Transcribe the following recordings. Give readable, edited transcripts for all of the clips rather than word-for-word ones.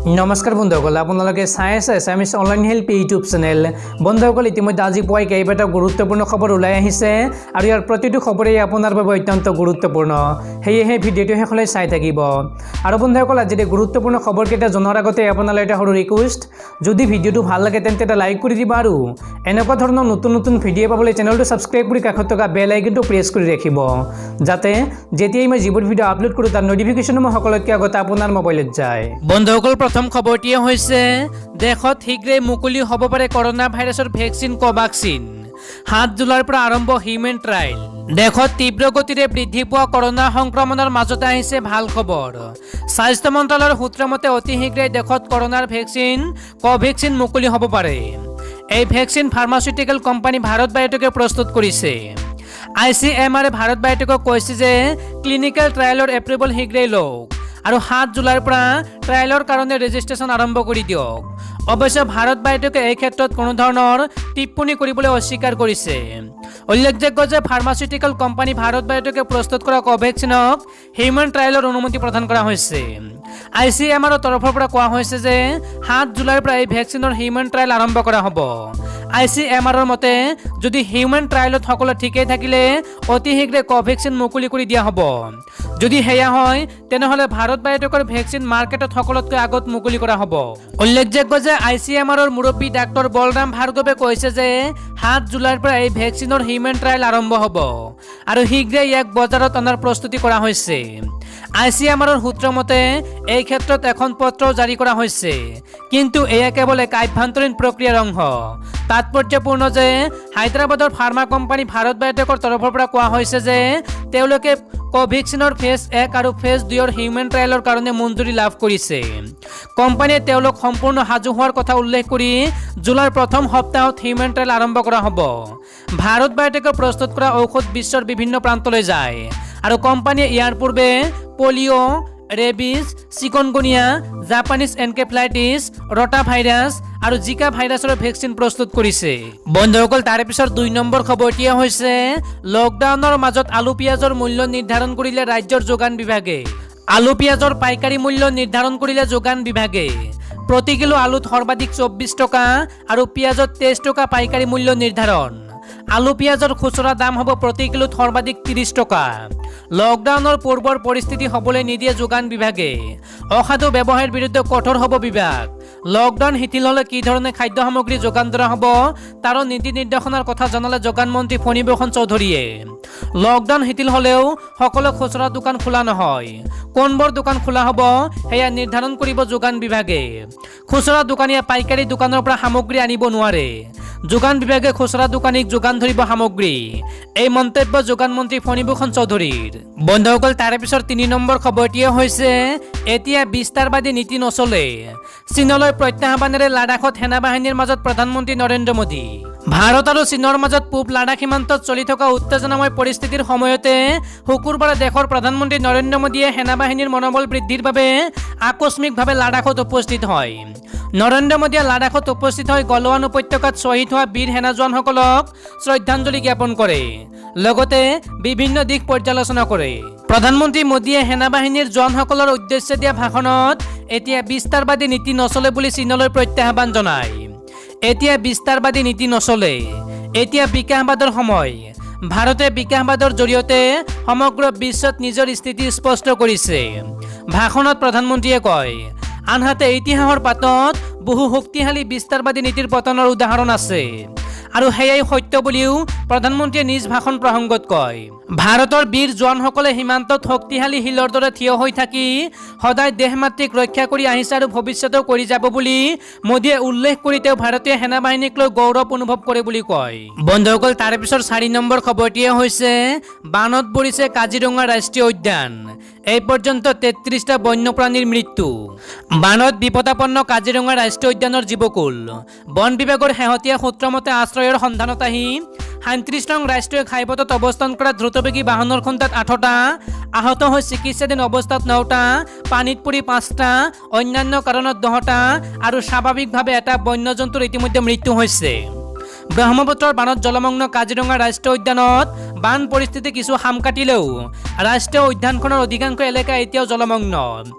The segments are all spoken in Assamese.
নমস্কাৰ বন্ধুসকল, আপোনালোকে চাই আছে এছামিছ অনলাইন হেল্প ইউটিউব চেনেল। বন্ধুসকল, ইতিমধ্যে আজি পুৱাই কেইবাটাও গুৰুত্বপূৰ্ণ খবৰ ওলাই আহিছে আৰু ইয়াৰ প্ৰতিটো খবৰেই আপোনাৰ বাবে অত্যন্ত গুৰুত্বপূৰ্ণ। সেয়েহে ভিডিঅ'টো শেষলৈ চাই থাকিব। আৰু বন্ধুসকল, আজি এই গুৰুত্বপূৰ্ণ খবৰকেইটা জনাৰ আগতে আপোনালৈ এটা সৰু ৰিকুৱেষ্ট, যদি ভিডিঅ'টো ভাল লাগে তেন্তে এটা লাইক কৰি দিবা আৰু এনেকুৱা ধৰণৰ নতুন নতুন ভিডিঅ' পাবলৈ চেনেলটো ছাবস্ক্ৰাইব কৰি কাষত থকা বেল আইকনটো প্ৰেছ কৰি ৰাখিব, যাতে যেতিয়াই মই যিবোৰ ভিডিঅ' আপলোড কৰোঁ তাৰ নটিফিকেশ্যন সকলোতকৈ আগতে আপোনাৰ মোবাইলত যায়। বন্ধুসকল, প্ৰথম খবৰটিয়ে হৈছে দেশত শীঘ্ৰেই মুকলি হ'ব পাৰে কৰোনা ভাইৰাছৰ ভেকচিন কোভাক্সিন। 7 জুলাইৰ পৰা আৰম্ভ হিউমেন ট্ৰায়েল। দেশত তীব্ৰ গতিৰে বৃদ্ধি পোৱা কৰোনা সংক্ৰমণৰ মাজতে আহিছে ভাল খবৰ। স্বাস্থ্য মন্ত্ৰালয়ৰ সূত্ৰ মতে অতি শীঘ্ৰেই দেশত কৰোনাৰ ভেকচিন কোভেক্সিন মুকলি হ'ব পাৰে। এই ভেকচিন ফাৰ্মাচিউটিকেল কোম্পানী ভাৰত বায়'টেকে প্ৰস্তুত কৰিছে। ICMR ভাৰত বায়'টেকক কৈছে যে ক্লিনিকেল ট্ৰায়েলৰ এপ্ৰুভেল শীঘ্ৰেই লওক আৰু 7 জুলাইৰ পৰা ট্ৰায়েলৰ কাৰণে ৰেজিষ্ট্ৰেশ্যন আৰম্ভ কৰি দিয়ক। অৱশ্যে ভাৰত বায়'টেকে এই ক্ষেত্ৰত কোনো ধৰণৰ টিপ্পনী কৰিবলৈ অস্বীকাৰ কৰিছে। উল্লেখযোগ্য যে ফাৰ্মাচিউটিকেল কোম্পানী ভাৰত বায়'টেকে প্ৰস্তুত কৰা কোভেক্সিনক হিউমেন ট্ৰায়েলৰ অনুমতি প্ৰদান কৰা হৈছে। ICMR তৰফৰ পৰা কোৱা হৈছে যে 7 জুলাইৰ পৰা এই ভেকচিনৰ হিউমেন ট্ৰায়েল আৰম্ভ কৰা হ'ব। ICMR মতে যদি হিউমেন ট্ৰায়েলত সকলো ঠিকেই থাকিলে অতি শীঘ্ৰে কোভেক্সিন মুকলি কৰি দিয়া হ'ব। যদি সেয়া হয় তেনেহ'লে ভাৰত বায়'টেকৰ ভেকচিন মাৰ্কেটত সকলোতকৈ আগত মুকলি কৰা হ'ব। উল্লেখযোগ্য যে ICMR মুৰব্বী ডাক্তৰ বলৰাম ভাৰ্গৱে কৈছে যে 7 জুলাইৰ পৰা এই ভেকচিনৰ হিউমেন ট্ৰায়েল আৰম্ভ হ'ব আৰু শীঘ্ৰেই ইয়াক বজাৰত অনাৰ প্ৰস্তুতি কৰা হৈছে। ICMR সূত্ৰ মতে এই ক্ষেত্ৰত এখন পত্ৰ জাৰি কৰা হৈছে, কিন্তু এয়া কেৱল এক আভ্যন্তৰীণ প্ৰক্ৰিয়াৰ অংশ। তাৎপৰ্যপূৰ্ণ যে হায়দৰাবাদৰ ফাৰ্মা কোম্পানী ভাৰত বায়'টেকৰ তৰফৰ পৰা কোৱা হৈছে যে তেওঁলোকে কোভেক্সিনৰ ফেজ 1 আৰু ফেজ 2ৰ হিউমেন ট্ৰায়েলৰ কাৰণে মঞ্জুৰি লাভ কৰিছে। কোম্পানীয়ে তেওঁলোক সম্পূৰ্ণ সাজু হোৱাৰ কথা উল্লেখ কৰি জুলাইৰ প্ৰথম সপ্তাহত হিউমেন ট্ৰায়েল আৰম্ভ কৰা হ'ব। ভাৰত বায়'টেকে প্ৰস্তুত কৰা ঔষধ বিশ্বৰ বিভিন্ন প্ৰান্তলৈ যায় আৰু কোম্পানীয়ে ইয়াৰ পূৰ্বে polio', rabies, chikungunya, Japanese encephalitis, rota virus আৰু জিকা ভাইৰাছৰ ভেকচিন প্ৰস্তুত কৰিছে। বন্ধুসকল, তাৰে পিছত 2 নম্বৰ খবৰটিয়ে হৈছে লকডাউনৰ মাজত আলু পিঁয়াজৰ মূল্য নিৰ্ধাৰণ কৰিলে ৰাজ্যৰ যোগান বিভাগে। আলু পিঁয়াজৰ পাইকাৰী মূল্য নিৰ্ধাৰণ কৰিলে যোগান বিভাগে। প্ৰতি কিলো আলুত সৰ্বাধিক 24 টকা আৰু পিঁয়াজত 23 টকা পাইকাৰী মূল্য নিৰ্ধাৰণ। আলু পিঁয়াজৰ খুচুৰা দাম হ'ব প্ৰতি কিলোত সৰ্বাধিক 30 টকা। লকডাউনৰ পূৰ্বৰ পৰিস্থিতি হ'বলৈ নিদিয়ে যোগান বিভাগে। অসাধু ব্যৱসায়ৰ বিৰুদ্ধে কঠোৰ হ'ব বিভাগ। লকডাউন শিথিল হ'লে কি ধৰণে খাদ্য সামগ্ৰী যোগান ধৰা হ'ব তাৰো নীতি নিৰ্দেশনাৰ কথা জনালে যোগান মন্ত্ৰী ফণীভূষণ চৌধুৰীয়ে। লকডাউন শিথিল হ'লেও সকলো খুচুৰা দোকান খোলা নহয়। কোনবোৰ দোকান খোলা হ'ব সেয়া নিৰ্ধাৰণ কৰিব যোগান বিভাগে। খুচুৰা দোকানীয়ে পাইকাৰী দোকানৰ পৰা সামগ্ৰী আনিব নোৱাৰে। যোগান বিভাগে খুচুৰা দোকানীক যোগান ধৰিব সামগ্ৰী। এই মন্তব্য যোগান মন্ত্ৰী ফণীভূষণ চৌধুৰীৰ। বন্ধুসকল, তাৰে পিছত 3 নম্বৰ খবৰটিয়ে হৈছে এতিয়া বিস্তাৰবাদী নীতি নচলে। চীনলৈ প্ৰত্যাহ্বানেৰে লাডাখত সেনা বাহিনীৰ মাজত প্ৰধানমন্ত্ৰী নৰেন্দ্ৰ মোদী। ভাৰত আৰু চীনৰ মাজত পূব লাডাখ সীমান্তত চলি থকা উত্তেজনাময় পৰিস্থিতিৰ সময়তে শুকুৰবাৰে দেশৰ প্ৰধানমন্ত্ৰী নৰেন্দ্ৰ মোদীয়ে সেনা বাহিনীৰ মনোবল বৃদ্ধিৰ বাবে আকস্মিকভাৱে লাডাখত উপস্থিত হয়। নৰেন্দ্ৰ মোদীয়ে লাডাখত উপস্থিত হৈ গলৱান উপত্যকাত শ্বহীদ হোৱা বীৰ সেনা জোৱানসকলক শ্ৰদ্ধাঞ্জলি জ্ঞাপন কৰে, লগতে বিভিন্ন দিশ পৰ্যালোচনা কৰে। প্ৰধানমন্ত্ৰী মোদীয়ে সেনা বাহিনীৰ জোৱানসকলৰ উদ্দেশ্যে দিয়া ভাষণত এতিয়া বিস্তাৰবাদী নীতি নচলে বুলি চীনলৈ প্ৰত্যাহ্বান জনায়। এতিয়া বিস্তাৰবাদী নীতি নচলে, এতিয়া বিকাশবাদৰ সময়। ভাৰতে বিকাশবাদৰ জৰিয়তে সমগ্ৰ বিশ্বত নিজৰ স্থিতি স্পষ্ট কৰিছে, ভাষণত প্ৰধানমন্ত্ৰীয়ে কয়। আনহাতে ইতিহাসৰ পাতত বহু শক্তিশালী বিস্তাৰবাদী নীতিৰ পতনৰ উদাহৰণ আছে আৰু সেয়াই সত্য বুলিও প্ৰধানমন্ত্ৰীয়ে নিজ ভাষণ প্ৰসংগত কয়। ভাৰতৰ বীৰ জোৱানসকলে সীমান্তত শক্তিশালী শিলৰ দৰে থিয় হৈ থাকি সদায় দেশ মাতৃক ৰক্ষা কৰি আহিছে আৰু ভৱিষ্যতেও কৰি যাব বুলি মোদীয়ে উল্লেখ কৰি তেওঁ ভাৰতীয় সেনা বাহিনীক লৈ গৌৰৱ অনুভৱ কৰে বুলি কয়। বন্ধুসকল, তাৰে পিছত 4 নম্বৰ খবৰটিয়ে হৈছে বানত পৰিছে কাজিৰঙা ৰাষ্ট্ৰীয় উদ্যান। এই পৰ্যন্ত 33টা বন্যপ্ৰাণীৰ মৃত্যু। বানত বিপদাপন্ন কাজিৰঙা ৰাষ্ট্ৰীয় উদ্যানৰ জীৱকুল। বন বিভাগৰ শেহতীয়া সূত্ৰমতে আশ্ৰয়ৰ সন্ধানত আহি 37 নং ৰাষ্ট্ৰীয় ঘাইপথত অৱস্থান কৰা দ্ৰুতবেগী বাহনৰ খুন্দাত 8টা, আহত হৈ চিকিৎসাধীন অৱস্থাত 9টা, পানীত পৰি 5টা, অন্যান্য কাৰণত 10টা আৰু স্বাভাৱিকভাৱে এটা বন্যজন্তুৰ ইতিমধ্যে মৃত্যু হৈছে। ব্ৰহ্মপুত্ৰৰ বানত জলমগ্ন কাজিৰঙা ৰাষ্ট্ৰীয় উদ্যানত বান পৰিস্থিতি কিছু হাম কাটিলেও ৰাষ্ট্ৰীয় উদ্যানখনৰ অধিকাংশ এলেকা এতিয়াও জলমগ্ন,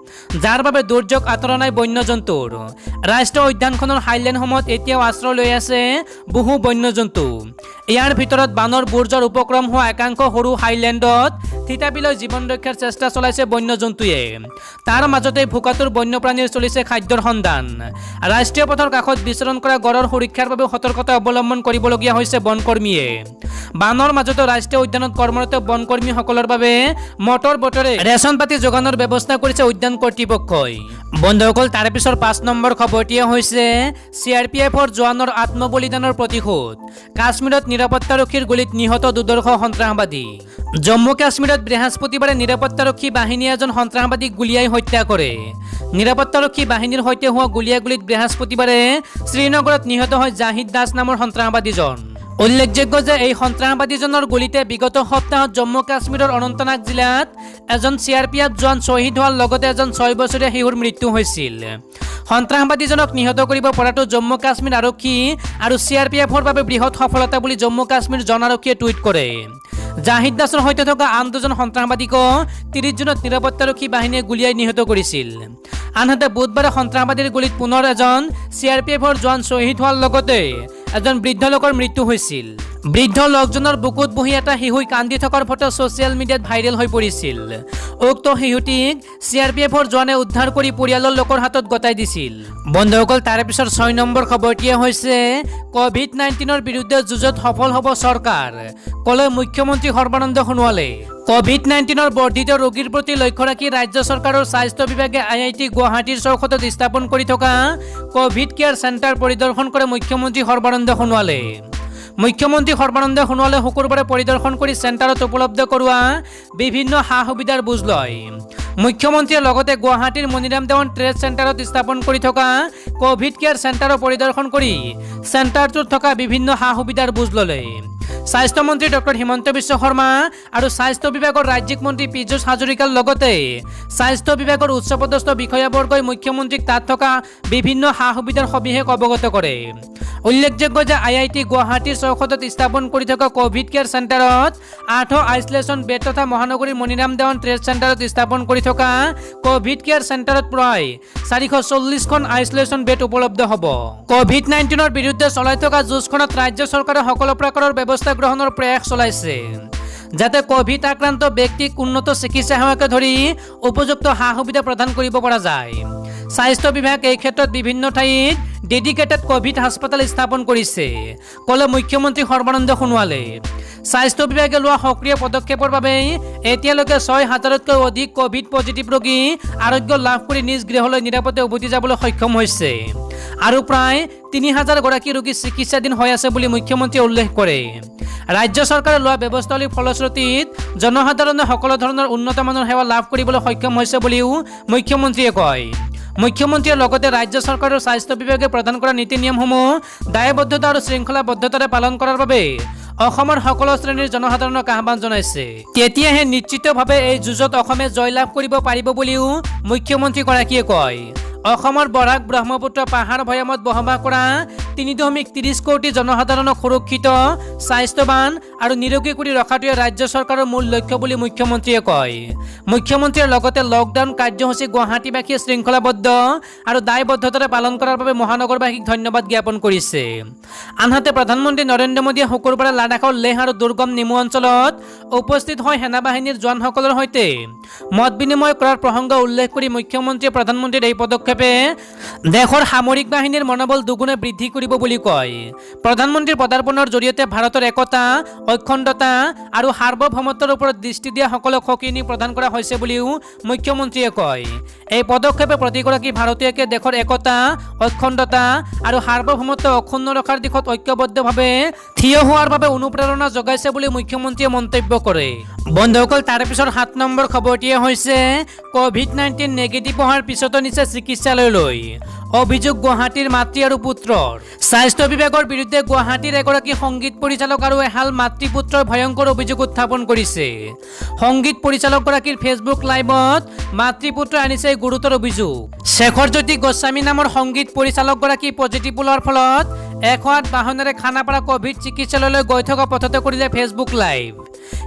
যাৰ বাবে দুৰ্যোগ আঁতৰা নাই বন্যজন্তুৰ। ৰাষ্ট্ৰীয় উদ্যানখনৰ হাইলেণ্ডসমূহত এতিয়াও আশ্ৰয় লৈ আছে বহু বন্যজন্তু। ইয়াৰ ভিতৰত বানৰ বুৰ্জৰ উপক্ৰম হোৱা একাংশ সৰু হাইলেণ্ডত থিতাপিলৈ জীৱন ৰক্ষাৰ চেষ্টা চলাইছে বন্যজন্তুৱে। তাৰ মাজতে ভোকাতুৰ বন্যপ্ৰাণীৰ চলিছে খাদ্যৰ সন্ধান। ৰাষ্ট্ৰীয় পথৰ কাষত বিচৰণ কৰা গড়ৰ সুৰক্ষাৰ বাবে সতৰ্কতা অৱলম্বন কৰিবলগীয়া হৈছে বনকৰ্মীয়ে। বানৰ মাজতো ৰাষ্ট্ৰীয় উদ্যানত কৰ্মৰত বনকৰ্মীসকলৰ বাবে মটৰ বটৰে ৰেচন পাতি যোগানৰ ব্যৱস্থা কৰিছে উদ্যান কৰ্তৃপক্ষই। বন্ধুসকল, তাৰ পিছৰ 5 নম্বৰ খবৰটিয়ে হৈছে CRPFৰ জোৱানৰ আত্মবলিদানৰ প্ৰতিশোধ। কাশ্মীৰত নিৰাপত্তাৰক্ষীৰ গুলীত নিহত দুৰ্ধৰ্ষ সন্ত্ৰাসবাদী। জম্মু কাশ্মীৰত বৃহস্পতিবাৰে নিৰাপত্তাৰক্ষী বাহিনীয়ে এজন সন্ত্ৰাসবাদীক গুলীয়াই হত্যা কৰে। নিৰাপত্তাৰক্ষী বাহিনীৰ সৈতে হোৱা গুলীয়াগুলীত বৃহস্পতিবাৰে শ্ৰীনগৰত নিহত হয় জাহিদ দাস নামৰ সন্ত্ৰাসবাদীজন। উল্লেখযোগ্য যে এই সন্ত্ৰাসবাদীজনৰ গুলীতে বিগত সপ্তাহত জম্মু কাশ্মীৰৰ অনন্তনাগ জিলাত এজন CRPF জোৱান শ্বহীদ হোৱাৰ লগতে এজন 6 বছৰীয়া শিশুৰ মৃত্যু হৈছিল। সন্ত্ৰাসবাদীজনক নিহত কৰিব পৰাটো জম্মু কাশ্মীৰ আৰক্ষী আৰু CRPFৰ বাবে বৃহৎ সফলতা বুলি জম্মু কাশ্মীৰ জন আৰক্ষীয়ে টুইট কৰে। জাহিদ দাসৰ সৈতে থকা আন 2জন সন্ত্ৰাসবাদীক 30 জুনত নিৰাপত্তাৰক্ষী বাহিনীয়ে গুলীয়াই নিহত কৰিছিল। আনহাতে বুধবাৰে সন্ত্ৰাসবাদীৰ গুলীত পুনৰ এজন CRPFৰ জোৱান শ্বহীদ হোৱাৰ লগতে এজন বৃদ্ধ লোকৰ মৃত্যু হৈছিল। বৃদ্ধ লোকজনৰ বুকুত বহি এটা শিশুই কান্দি থকাৰ ফটো ছ'চিয়েল মিডিয়াত ভাইৰেল হৈ পৰিছিল। উক্ত শিশুটিক CRPFৰ জোৱানে উদ্ধাৰ কৰি পৰিয়ালৰ লোকৰ হাতত গতাই দিছিল। বন্ধুসকল, তাৰ পিছৰ 6 নম্বৰ খবৰটিয়ে হৈছে COVID-19ৰ বিৰুদ্ধে যুঁজত সফল হ'ব চৰকাৰ, ক'লে মুখ্যমন্ত্ৰী সৰ্বানন্দ সোণোৱালে। COVID-19ৰ বৰ্ধিত ৰোগীৰ প্ৰতি লক্ষ্য ৰাখি ৰাজ্য চৰকাৰৰ স্বাস্থ্য বিভাগে IIT গুৱাহাটীৰ চৌহদত স্থাপন কৰি থকা কোভিড কেয়াৰ চেণ্টাৰ পৰিদৰ্শন কৰে মুখ্যমন্ত্ৰী সৰ্বানন্দ সোণোৱালে। মুখ্যমন্ত্ৰী সৰ্বানন্দ সোণোৱালে শুকুৰবাৰে পৰিদৰ্শন কৰি চেণ্টাৰত উপলব্ধ কৰোৱা বিভিন্ন সা সুবিধাৰ বুজ লয়। মুখ্যমন্ত্ৰীয়ে লগতে গুৱাহাটীৰ মণিৰাম দেৱান ট্ৰেড চেণ্টাৰত স্থাপন কৰি থকা কোভিড কেয়াৰ চেণ্টাৰৰ পৰিদৰ্শন কৰি চেণ্টাৰটোত থকা বিভিন্ন সা সুবিধাৰ বুজ ল'লে। স্বাস্থ্যমন্ত্ৰী ডক্টৰ হিমন্ত বিশ্ব শৰ্মা আৰু স্বাস্থ্য বিভাগৰ ৰাজ্যিক মন্ত্ৰী পীযুষ হাজৰিকাৰ লগতে স্বাস্থ্য বিভাগৰ উচ্চপদস্থ বিষয়াবৰ্গই মুখ্যমন্ত্ৰীক তাত থকা বিভিন্ন সা সুবিধাৰ সবিশেষ অৱগত কৰে। উল্লেখযোগ্য যে IIT গুৱাহাটীৰ চৌহদত স্থাপন কৰি থকা কোভিড কেয়াৰ চেণ্টাৰত 8 আইচলেশ্যন বেড তথা মহানগৰীৰ মণিৰাম দেৱান ট্ৰেড চেণ্টাৰত স্থাপন কৰি থকা কোভিড কেয়াৰ চেণ্টাৰত প্ৰায় 440খন আইচলেশ্যন বেড উপলব্ধ হ'ব। COVID-19ৰ বিৰুদ্ধে চলাই থকা যুঁজখনত ৰাজ্য চৰকাৰে সকলো প্ৰকাৰৰ ব্যৱস্থা গ্ৰহণৰ প্ৰয়াস চলাইছে, যাতে কোভিড আক্ৰান্ত ব্যক্তিক উন্নত চিকিৎসা সেৱাকে ধৰি উপযুক্ত সা সুবিধা প্ৰদান কৰিব পৰা যায়। স্বাস্থ্য বিভাগ এই ক্ষেত্ৰত বিভিন্ন ঠাইত ডেডিকেটেড কোভিড হাস্পতাল স্থাপন কৰিছে, ক'লে মুখ্যমন্ত্ৰী সৰ্বানন্দ সোণোৱালে। স্বাস্থ্য বিভাগে লোৱা সক্ৰিয় পদক্ষেপৰ বাবে এতিয়ালৈকে 6,000তকৈ অধিক কোভিড পজিটিভ ৰোগী আৰোগ্য লাভ কৰি নিজ গৃহলৈ নিৰাপদে উভতি যাবলৈ সক্ষম হৈছে আৰু প্ৰায় 3,000 গৰাকী ৰোগী চিকিৎসাধীন হৈ আছে বুলি মুখ্যমন্ত্ৰীয়ে উল্লেখ কৰে। ৰাজ্য চৰকাৰে লোৱা ব্যৱস্থাৱলীৰ ফলশ্ৰুতিত জনসাধাৰণে সকলো ধৰণৰ উন্নত মানৰ সেৱা লাভ কৰিবলৈ সক্ষম হৈছে বুলিও মুখ্যমন্ত্ৰীয়ে কয়। মুখ্যমন্ত্ৰীয়ে লগতে ৰাজ্য চৰকাৰৰ স্বাস্থ্য বিভাগে প্ৰদান কৰা নীতি নিয়মসমূহ দায়বদ্ধতা আৰু শৃংখলাবদ্ধতাৰে পালন কৰাৰ বাবে অসমৰ সকলো শ্ৰেণীৰ জনসাধাৰণক আহ্বান জনাইছে। তেতিয়াহে নিশ্চিতভাৱে এই যুঁজত অসমে জয়লাভ কৰিব পাৰিব বুলিও মুখ্যমন্ত্ৰীগৰাকীয়ে কয়। অসমৰ বৰাক ব্ৰহ্মপুত্ৰ পাহাৰ ভৈয়ামত বসবাস কৰা 3.30 কোটি জনসাধাৰণক সুৰক্ষিত, স্বাস্থ্যৱান আৰু নিৰোগী কৰি ৰখাটোৱে ৰাজ্য চৰকাৰৰ মূল লক্ষ্য বুলি মুখ্যমন্ত্ৰীয়ে কয়। মুখ্যমন্ত্ৰীয়ে লগতে লকডাউন কাৰ্যসূচী গুৱাহাটীবাসীয়ে শৃংখলাবদ্ধ আৰু দায়বদ্ধতাৰে পালন কৰাৰ বাবে মহানগৰবাসীক ধন্যবাদ জ্ঞাপন কৰিছে। আনহাতে প্ৰধানমন্ত্ৰী নৰেন্দ্ৰ মোদীয়ে শুকুৰবাৰে লাডাখৰ লেহ আৰু দুৰ্গম নিমু অঞ্চলত উপস্থিত হৈ সেনাবাহিনীৰ জোৱানসকলৰ সৈতে মত বিনিময় কৰাৰ প্ৰসংগ উল্লেখ কৰি মুখ্যমন্ত্ৰীয়ে প্ৰধানমন্ত্ৰীৰ এই পদক্ষেপে দেশৰ সামৰিক বাহিনীৰ মনোবল দুগুণে বৃদ্ধি কৰিব বুলি কয়। প্ৰধানমন্ত্ৰীৰ পদাৰ্পণৰ জৰিয়তে ভাৰতৰ একতা, অখণ্ডতা আৰু সাৰ্বভৌমত্বৰ ওপৰত দৃষ্টি দিয়া সকলক সকিনি প্ৰদান কৰা হৈছে বুলিও মুখ্যমন্ত্ৰীয়ে কয়। এই পদক্ষেপে প্ৰতিগৰাকী ভাৰতীয়কে দেশৰ একতা, অখণ্ডতা আৰু সাৰ্বভৌমত্ব অক্ষুণ্ণ ৰখাৰ দিশত ঐক্যবদ্ধভাৱে থিয় হোৱাৰ বাবে অনুপ্ৰেৰণা যোগাইছে বুলি মুখ্যমন্ত্ৰীয়ে মন্তব্য কৰে। বন্ধুসকল, তাৰ পিছৰ 7 নম্বৰ খবৰটিয়ে হৈছে COVID-19 নেগেটিভ হোৱাৰ পিছতো নিছে চিকিৎসালয়লৈ। অভিযোগ গুৱাহাটীৰ মাতৃ আৰু পুত্ৰৰ। স্বাস্থ্য বিভাগৰ বিৰুদ্ধে গুৱাহাটীৰ এগৰাকী সংগীত পৰিচালক আৰু এহাল মাতৃ পুত্ৰৰ ভয়ংকৰ অভিযোগ উত্থাপন কৰিছে। সংগীত পৰিচালকগৰাকীৰ ফেচবুক লাইভত মাতৃ পুত্ৰই আনিছে গুৰুতৰ অভিযোগ। শেখৰ জ্যোতি গোস্বামী নামৰ সংগীত পৰিচালকগৰাকী পজিটিভ ওলোৱাৰ ফলত এখন বাহনেৰে খানাপাৰা কোভিড চিকিৎসালয়লৈ গৈ থকা পথতে কৰিলে ফেচবুক লাইভ।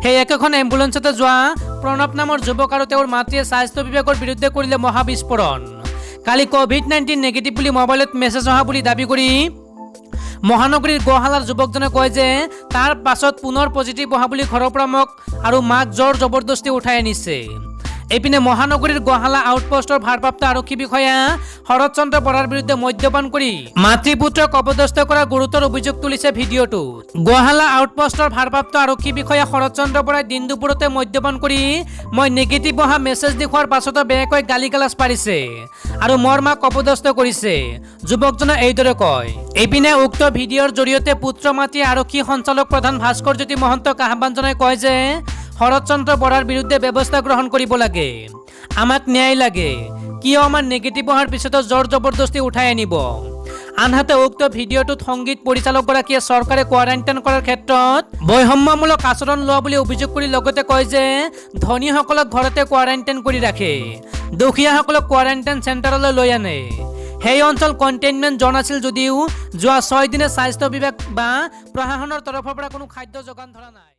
সেই একেখন এম্বুলেন্সতে যোৱা প্ৰণৱ নামৰ যুৱক আৰু তেওঁৰ মাতৃয়ে স্বাস্থ্য বিভাগৰ বিৰুদ্ধে কৰিলে মহাবিস্ফোৰণ। কালি কোভিড-19 নেগেটিভ বুলি মোবাইলত মেছেজ অহা বুলি দাবী কৰি মহানগৰীৰ গোহালাৰ যুৱকজনে কয় যে তাৰ পাছত পুনৰ পজিটিভ অহা বুলি ঘৰৰ পৰা মোক আৰু মাক জোৰ জবৰদস্তি উঠাই আনিছে। এইপিনে মহানগৰীৰ গোহালা আউটপোষ্টৰ ভাৰপ্ৰাপ্ত আৰক্ষী বিষয়া শৰৎ চন্দ্ৰ বৰাৰ বিৰুদ্ধে মদ্যপান কৰি মাতৃ পুত্ৰক অপদস্থ কৰাৰ গুৰুতৰ অভিযোগ তুলিছে ভিডিঅ'টোত। গোহালা আউটপোষ্টৰ ভাৰপ্ৰাপ্ত আৰক্ষী বিষয়া শৰৎ চন্দ্ৰ বৰাই দিন দুপৰতে মদ্যপান কৰি মই নেগেটিভ অহা মেছেজ দেখুৱাৰ পাছতো বেয়াকৈ গালি গালাজ পাৰিছে আৰু মোৰ মাক অপদস্থ কৰিছে, যুৱকজনে এইদৰে কয়। এইপিনে উক্ত ভিডিঅ'ৰ জৰিয়তে পুত্ৰ মাতৃ আৰক্ষী সঞ্চালক প্ৰধান ভাস্কৰ জ্যোতি মহন্তক আহ্বান জনাই কয় যে শৰৎ চন্দ্ৰ বৰাৰ বিৰুদ্ধে ব্যৱস্থা গ্ৰহণ কৰিব লাগে, আমাক ন্যায় লাগে, কিয় আমাৰ নেগেটিভ অহাৰ পিছতো জোৰ জবৰদস্তি উঠাই আনিব। আনহাতে উক্ত ভিডিঅ'টোত সংগীত পৰিচালকগৰাকীয়ে চৰকাৰে কোৱাৰেণ্টাইন কৰাৰ ক্ষেত্ৰত বৈষম্যমূলক আচৰণ লোৱা বুলি অভিযোগ কৰি লগতে কয় যে ধনীসকলক ঘৰতে কোৱাৰেণ্টাইন কৰি ৰাখে, দুখীয়াসকলক কোৱাৰেণ্টাইন চেণ্টাৰলৈ লৈ আনে। সেই অঞ্চল কণ্টেইনমেণ্ট জন আছিল যদিও যোৱা 6 দিনে স্বাস্থ্য বিভাগ বা প্ৰশাসনৰ তৰফৰ পৰা কোনো খাদ্য যোগান ধৰা নাই।